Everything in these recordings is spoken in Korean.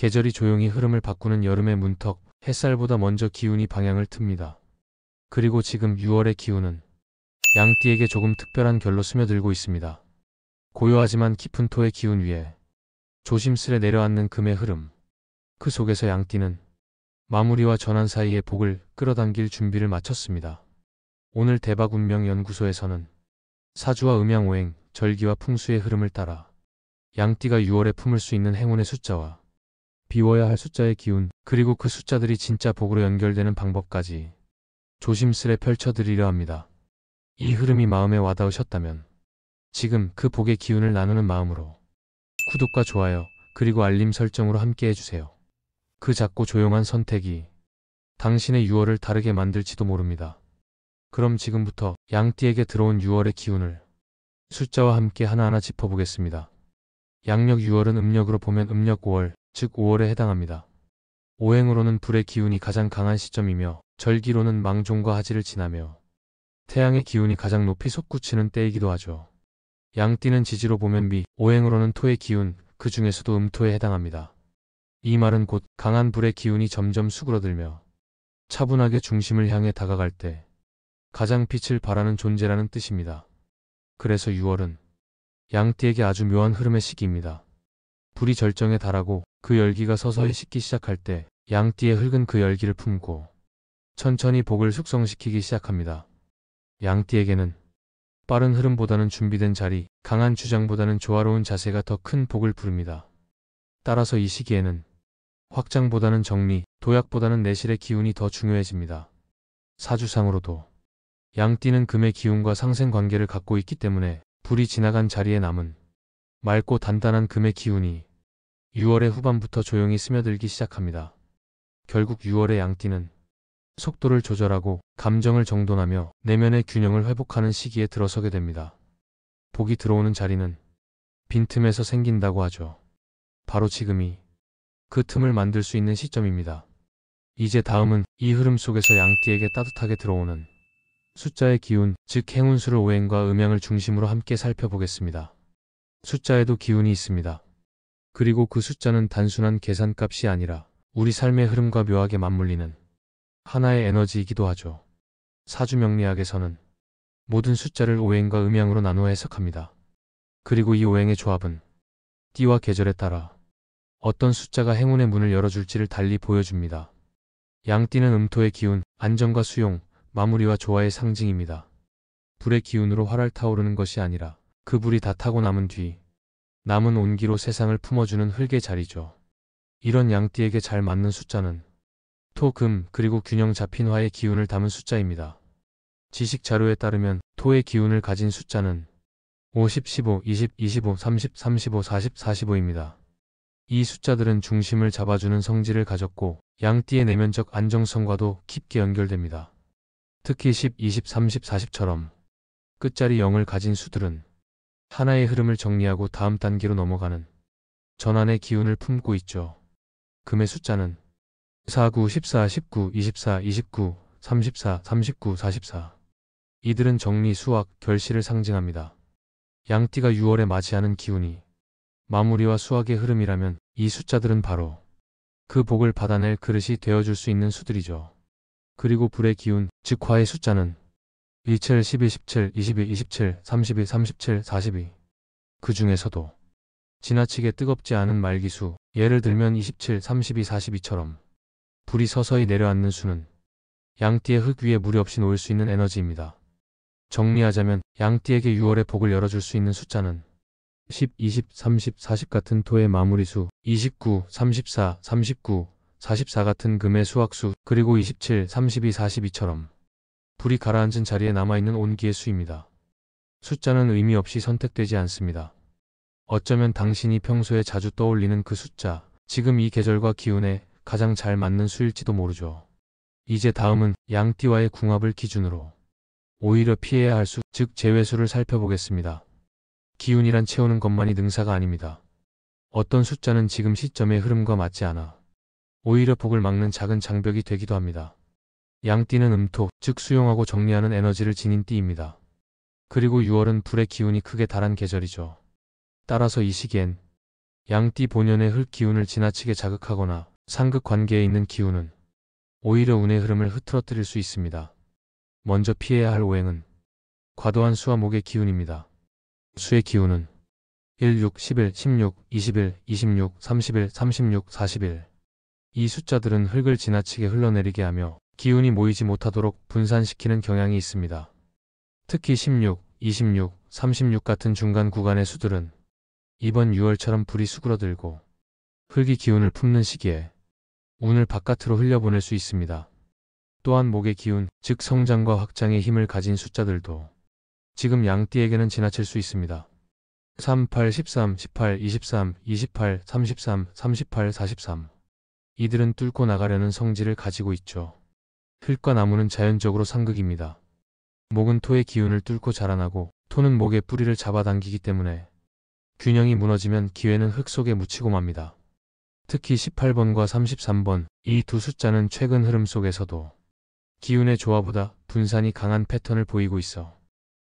계절이 조용히 흐름을 바꾸는 여름의 문턱, 햇살보다 먼저 기운이 방향을 틉니다. 그리고 지금 6월의 기운은 양띠에게 조금 특별한 결로 스며들고 있습니다. 고요하지만 깊은 토의 기운 위에 조심스레 내려앉는 금의 흐름. 그 속에서 양띠는 마무리와 전환 사이에 복을 끌어당길 준비를 마쳤습니다. 오늘 대박운명연구소에서는 사주와 음양오행, 절기와 풍수의 흐름을 따라 양띠가 6월에 품을 수 있는 행운의 숫자와 비워야 할 숫자의 기운, 그리고 그 숫자들이 진짜 복으로 연결되는 방법까지 조심스레 펼쳐드리려 합니다. 이 흐름이 마음에 와닿으셨다면 지금 그 복의 기운을 나누는 마음으로 구독과 좋아요, 그리고 알림 설정으로 함께 해주세요. 그 작고 조용한 선택이 당신의 6월을 다르게 만들지도 모릅니다. 그럼 지금부터 양띠에게 들어온 6월의 기운을 숫자와 함께 하나하나 짚어보겠습니다. 양력 6월은 음력으로 보면 음력 5월, 즉 5월에 해당합니다. 오행으로는 불의 기운이 가장 강한 시점이며 절기로는 망종과 하지를 지나며 태양의 기운이 가장 높이 솟구치는 때이기도 하죠. 양띠는 지지로 보면 미, 오행으로는 토의 기운, 그 중에서도 음토에 해당합니다. 이 말은 곧 강한 불의 기운이 점점 수그러들며 차분하게 중심을 향해 다가갈 때 가장 빛을 발하는 존재라는 뜻입니다. 그래서 6월은 양띠에게 아주 묘한 흐름의 시기입니다. 불이 절정에 달하고 그 열기가 서서히 식기 시작할 때 양띠의 흙은 그 열기를 품고 천천히 복을 숙성시키기 시작합니다. 양띠에게는 빠른 흐름보다는 준비된 자리, 강한 주장보다는 조화로운 자세가 더 큰 복을 부릅니다. 따라서 이 시기에는 확장보다는 정리, 도약보다는 내실의 기운이 더 중요해집니다. 사주상으로도 양띠는 금의 기운과 상생 관계를 갖고 있기 때문에 불이 지나간 자리에 남은 맑고 단단한 금의 기운이 6월의 후반부터 조용히 스며들기 시작합니다. 결국 6월의 양띠는 속도를 조절하고 감정을 정돈하며 내면의 균형을 회복하는 시기에 들어서게 됩니다. 복이 들어오는 자리는 빈틈에서 생긴다고 하죠. 바로 지금이 그 틈을 만들 수 있는 시점입니다. 이제 다음은 이 흐름 속에서 양띠에게 따뜻하게 들어오는 숫자의 기운, 즉 행운수를 오행과 음양을 중심으로 함께 살펴보겠습니다. 숫자에도 기운이 있습니다. 그리고 그 숫자는 단순한 계산값이 아니라 우리 삶의 흐름과 묘하게 맞물리는 하나의 에너지이기도 하죠. 사주명리학에서는 모든 숫자를 오행과 음양으로 나누어 해석합니다. 그리고 이 오행의 조합은 띠와 계절에 따라 어떤 숫자가 행운의 문을 열어줄지를 달리 보여줍니다. 양띠는 음토의 기운, 안정과 수용, 마무리와 조화의 상징입니다. 불의 기운으로 활활 타오르는 것이 아니라 그 불이 다 타고 남은 뒤 남은 온기로 세상을 품어주는 흙의 자리죠. 이런 양띠에게 잘 맞는 숫자는 토, 금, 그리고 균형 잡힌 화의 기운을 담은 숫자입니다. 지식 자료에 따르면 토의 기운을 가진 숫자는 5, 10, 15, 20, 25, 30, 35, 40, 45입니다. 이 숫자들은 중심을 잡아주는 성질을 가졌고 양띠의 내면적 안정성과도 깊게 연결됩니다. 특히 10, 20, 30, 40처럼 끝자리 0을 가진 수들은 하나의 흐름을 정리하고 다음 단계로 넘어가는 전환의 기운을 품고 있죠. 금의 숫자는 4, 9, 14, 19, 24, 29, 34, 39, 44. 이들은 정리, 수확, 결실을 상징합니다. 양띠가 6월에 맞이하는 기운이 마무리와 수확의 흐름이라면 이 숫자들은 바로 그 복을 받아낼 그릇이 되어줄 수 있는 수들이죠. 그리고 불의 기운, 즉 화의 숫자는 27, 12, 17, 22, 27, 32, 37, 42. 그 중에서도 지나치게 뜨겁지 않은 말기수, 예를 들면 27, 32, 42처럼 불이 서서히 내려앉는 수는 양띠의 흙 위에 무리 없이 놓일 수 있는 에너지입니다. 정리하자면 양띠에게 6월의 복을 열어줄 수 있는 숫자는 10, 20, 30, 40 같은 토의 마무리수, 29, 34, 39, 44 같은 금의 수확수, 그리고 27, 32, 42처럼 불이 가라앉은 자리에 남아있는 온기의 수입니다. 숫자는 의미 없이 선택되지 않습니다. 어쩌면 당신이 평소에 자주 떠올리는 그 숫자, 지금 이 계절과 기운에 가장 잘 맞는 수일지도 모르죠. 이제 다음은 양띠와의 궁합을 기준으로 오히려 피해야 할 수, 즉 제외수를 살펴보겠습니다. 기운이란 채우는 것만이 능사가 아닙니다. 어떤 숫자는 지금 시점의 흐름과 맞지 않아 오히려 복을 막는 작은 장벽이 되기도 합니다. 양띠는 음토, 즉 수용하고 정리하는 에너지를 지닌 띠입니다. 그리고 6월은 불의 기운이 크게 달한 계절이죠. 따라서 이 시기엔 양띠 본연의 흙 기운을 지나치게 자극하거나 상극 관계에 있는 기운은 오히려 운의 흐름을 흐트러뜨릴 수 있습니다. 먼저 피해야 할 오행은 과도한 수와 목의 기운입니다. 수의 기운은 1, 6, 11, 16, 21, 26, 31, 36, 41. 이 숫자들은 흙을 지나치게 흘러내리게 하며 기운이 모이지 못하도록 분산시키는 경향이 있습니다. 특히 16, 26, 36 같은 중간 구간의 수들은 이번 6월처럼 불이 수그러들고 흙이 기운을 품는 시기에 운을 바깥으로 흘려보낼 수 있습니다. 또한 목의 기운, 즉 성장과 확장의 힘을 가진 숫자들도 지금 양띠에게는 지나칠 수 있습니다. 3, 8, 13, 18, 23, 28, 33, 38, 43. 이들은 뚫고 나가려는 성질을 가지고 있죠. 흙과 나무는 자연적으로 상극입니다. 목은 토의 기운을 뚫고 자라나고 토는 목의 뿌리를 잡아당기기 때문에 균형이 무너지면 기회는 흙 속에 묻히고 맙니다. 특히 18번과 33번, 이 두 숫자는 최근 흐름 속에서도 기운의 조화보다 분산이 강한 패턴을 보이고 있어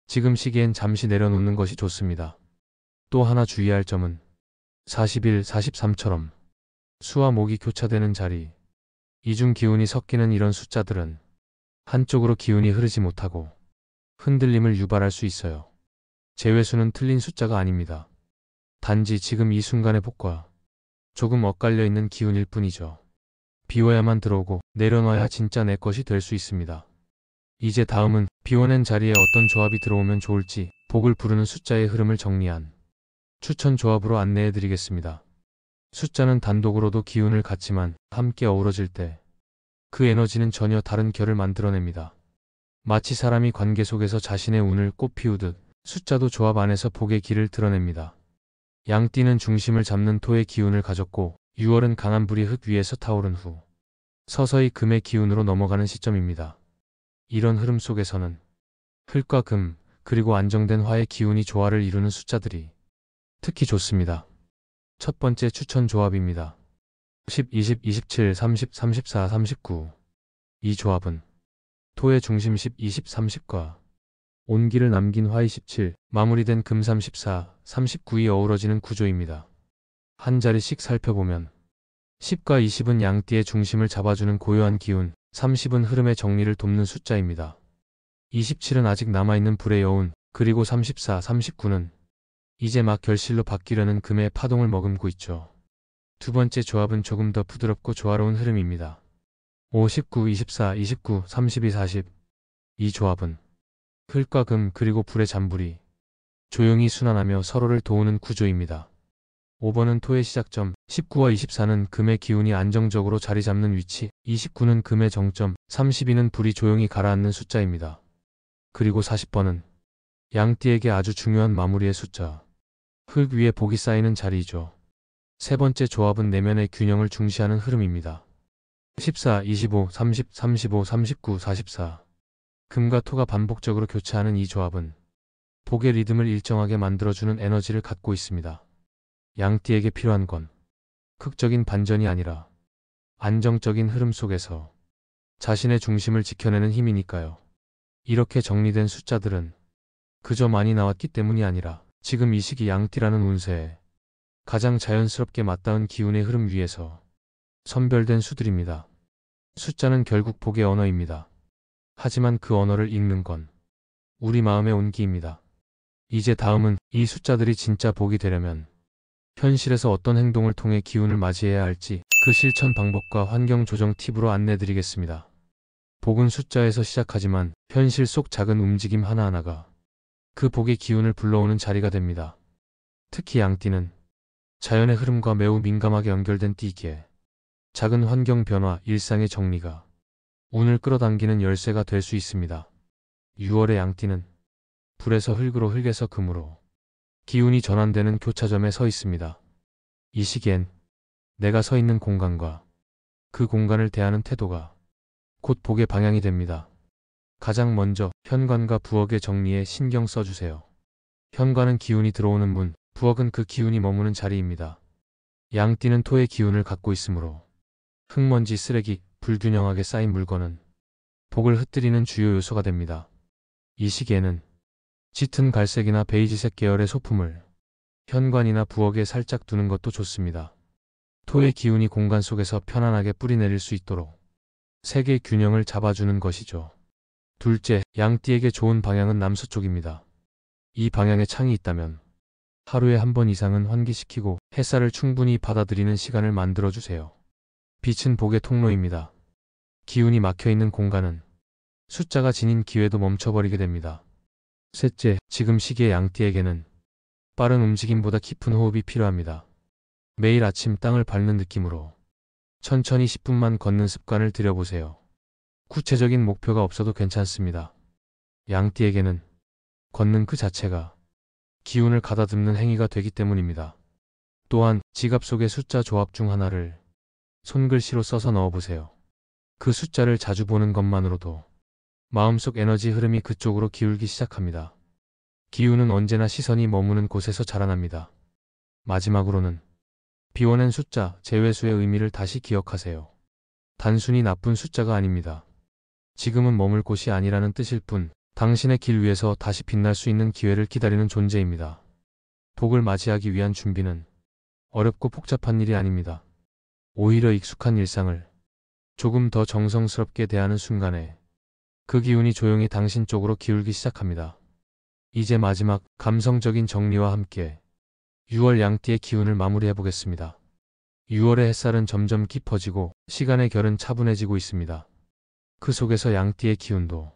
지금 시기엔 잠시 내려놓는 것이 좋습니다. 또 하나 주의할 점은 41, 43처럼 수와 목이 교차되는 자리, 이중 기운이 섞이는 이런 숫자들은 한쪽으로 기운이 흐르지 못하고 흔들림을 유발할 수 있어요. 제외수는 틀린 숫자가 아닙니다. 단지 지금 이 순간의 복과 조금 엇갈려 있는 기운일 뿐이죠. 비워야만 들어오고 내려놔야 진짜 내 것이 될 수 있습니다. 이제 다음은 비워낸 자리에 어떤 조합이 들어오면 좋을지 복을 부르는 숫자의 흐름을 정리한 추천 조합으로 안내해 드리겠습니다. 숫자는 단독으로도 기운을 갖지만 함께 어우러질 때 그 에너지는 전혀 다른 결을 만들어냅니다. 마치 사람이 관계 속에서 자신의 운을 꽃피우듯 숫자도 조합 안에서 복의 길을 드러냅니다. 양띠는 중심을 잡는 토의 기운을 가졌고 6월은 강한 불이 흙 위에서 타오른 후 서서히 금의 기운으로 넘어가는 시점입니다. 이런 흐름 속에서는 흙과 금, 그리고 안정된 화의 기운이 조화를 이루는 숫자들이 특히 좋습니다. 첫 번째 추천 조합입니다. 10, 20, 27, 30, 34, 39. 이 조합은 토의 중심 10, 20, 30과 온기를 남긴 화 27, 마무리된 금 34, 39이 어우러지는 구조입니다. 한 자리씩 살펴보면 10과 20은 양띠의 중심을 잡아주는 고요한 기운, 30은 흐름의 정리를 돕는 숫자입니다. 27은 아직 남아있는 불의 여운, 그리고 34, 39는 이제 막 결실로 바뀌려는 금의 파동을 머금고 있죠. 두 번째 조합은 조금 더 부드럽고 조화로운 흐름입니다. 5, 19, 24, 29, 32, 40. 이 조합은 흙과 금 그리고 불의 잔불이 조용히 순환하며 서로를 도우는 구조입니다. 5번은 토의 시작점, 19와 24는 금의 기운이 안정적으로 자리 잡는 위치, 29는 금의 정점, 32는 불이 조용히 가라앉는 숫자입니다. 그리고 40번은 양띠에게 아주 중요한 마무리의 숫자, 흙 위에 복이 쌓이는 자리이죠. 세 번째 조합은 내면의 균형을 중시하는 흐름입니다. 14, 25, 30, 35, 39, 44. 금과 토가 반복적으로 교차하는 이 조합은 복의 리듬을 일정하게 만들어주는 에너지를 갖고 있습니다. 양띠에게 필요한 건 극적인 반전이 아니라 안정적인 흐름 속에서 자신의 중심을 지켜내는 힘이니까요. 이렇게 정리된 숫자들은 그저 많이 나왔기 때문이 아니라 지금 이 시기 양띠라는 운세에 가장 자연스럽게 맞닿은 기운의 흐름 위에서 선별된 수들입니다. 숫자는 결국 복의 언어입니다. 하지만 그 언어를 읽는 건 우리 마음의 온기입니다. 이제 다음은 이 숫자들이 진짜 복이 되려면 현실에서 어떤 행동을 통해 기운을 맞이해야 할지 그 실천 방법과 환경 조정 팁으로 안내드리겠습니다. 복은 숫자에서 시작하지만 현실 속 작은 움직임 하나하나가 그 복의 기운을 불러오는 자리가 됩니다. 특히 양띠는 자연의 흐름과 매우 민감하게 연결된 띠기에 작은 환경 변화, 일상의 정리가 운을 끌어당기는 열쇠가 될 수 있습니다. 6월의 양띠는 불에서 흙으로, 흙에서 금으로 기운이 전환되는 교차점에 서 있습니다. 이 시기엔 내가 서 있는 공간과 그 공간을 대하는 태도가 곧 복의 방향이 됩니다. 가장 먼저 현관과 부엌의 정리에 신경 써주세요. 현관은 기운이 들어오는 문, 부엌은 그 기운이 머무는 자리입니다. 양띠는 토의 기운을 갖고 있으므로 흙먼지, 쓰레기, 불균형하게 쌓인 물건은 복을 흩뜨리는 주요 요소가 됩니다. 이 시기에는 짙은 갈색이나 베이지색 계열의 소품을 현관이나 부엌에 살짝 두는 것도 좋습니다. 토의 기운이 공간 속에서 편안하게 뿌리내릴 수 있도록 색의 균형을 잡아주는 것이죠. 둘째, 양띠에게 좋은 방향은 남서쪽입니다. 이 방향에 창이 있다면 하루에 한 번 이상은 환기시키고 햇살을 충분히 받아들이는 시간을 만들어주세요. 빛은 복의 통로입니다. 기운이 막혀있는 공간은 숫자가 지닌 기회도 멈춰버리게 됩니다. 셋째, 지금 시기의 양띠에게는 빠른 움직임보다 깊은 호흡이 필요합니다. 매일 아침 땅을 밟는 느낌으로 천천히 10분만 걷는 습관을 들여보세요. 구체적인 목표가 없어도 괜찮습니다. 양띠에게는 걷는 그 자체가 기운을 가다듬는 행위가 되기 때문입니다. 또한 지갑 속의 숫자 조합 중 하나를 손글씨로 써서 넣어보세요. 그 숫자를 자주 보는 것만으로도 마음속 에너지 흐름이 그쪽으로 기울기 시작합니다. 기운은 언제나 시선이 머무는 곳에서 자라납니다. 마지막으로는 비워낸 숫자, 제외수의 의미를 다시 기억하세요. 단순히 나쁜 숫자가 아닙니다. 지금은 머물 곳이 아니라는 뜻일 뿐, 당신의 길 위에서 다시 빛날 수 있는 기회를 기다리는 존재입니다. 복을 맞이하기 위한 준비는 어렵고 복잡한 일이 아닙니다. 오히려 익숙한 일상을 조금 더 정성스럽게 대하는 순간에 그 기운이 조용히 당신 쪽으로 기울기 시작합니다. 이제 마지막 감성적인 정리와 함께 6월 양띠의 기운을 마무리해 보겠습니다. 6월의 햇살은 점점 깊어지고 시간의 결은 차분해지고 있습니다. 그 속에서 양띠의 기운도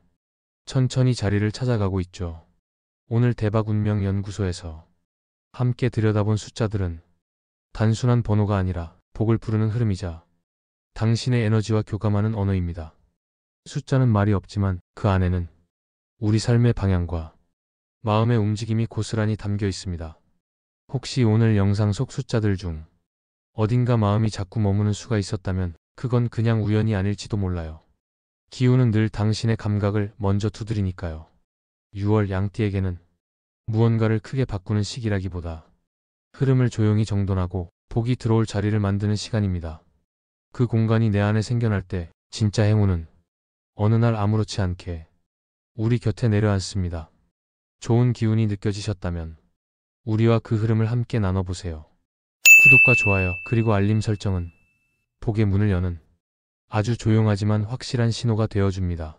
천천히 자리를 찾아가고 있죠. 오늘 대박운명연구소에서 함께 들여다본 숫자들은 단순한 번호가 아니라 복을 부르는 흐름이자 당신의 에너지와 교감하는 언어입니다. 숫자는 말이 없지만 그 안에는 우리 삶의 방향과 마음의 움직임이 고스란히 담겨 있습니다. 혹시 오늘 영상 속 숫자들 중 어딘가 마음이 자꾸 머무는 수가 있었다면 그건 그냥 우연이 아닐지도 몰라요. 기운은 늘 당신의 감각을 먼저 두드리니까요. 6월 양띠에게는 무언가를 크게 바꾸는 시기라기보다 흐름을 조용히 정돈하고 복이 들어올 자리를 만드는 시간입니다. 그 공간이 내 안에 생겨날 때 진짜 행운은 어느 날 아무렇지 않게 우리 곁에 내려앉습니다. 좋은 기운이 느껴지셨다면 우리와 그 흐름을 함께 나눠보세요. 구독과 좋아요 그리고 알림 설정은 복의 문을 여는 아주 조용하지만 확실한 신호가 되어줍니다.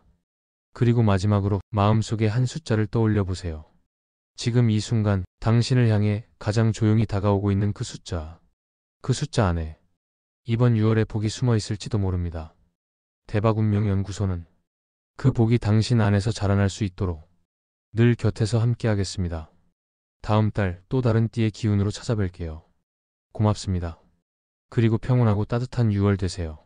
그리고 마지막으로 마음속에 한 숫자를 떠올려 보세요. 지금 이 순간 당신을 향해 가장 조용히 다가오고 있는 그 숫자 안에 이번 6월의 복이 숨어 있을지도 모릅니다. 대박운명연구소는 그 복이 당신 안에서 자라날 수 있도록 늘 곁에서 함께하겠습니다. 다음 달 또 다른 띠의 기운으로 찾아뵐게요. 고맙습니다. 그리고 평온하고 따뜻한 6월 되세요.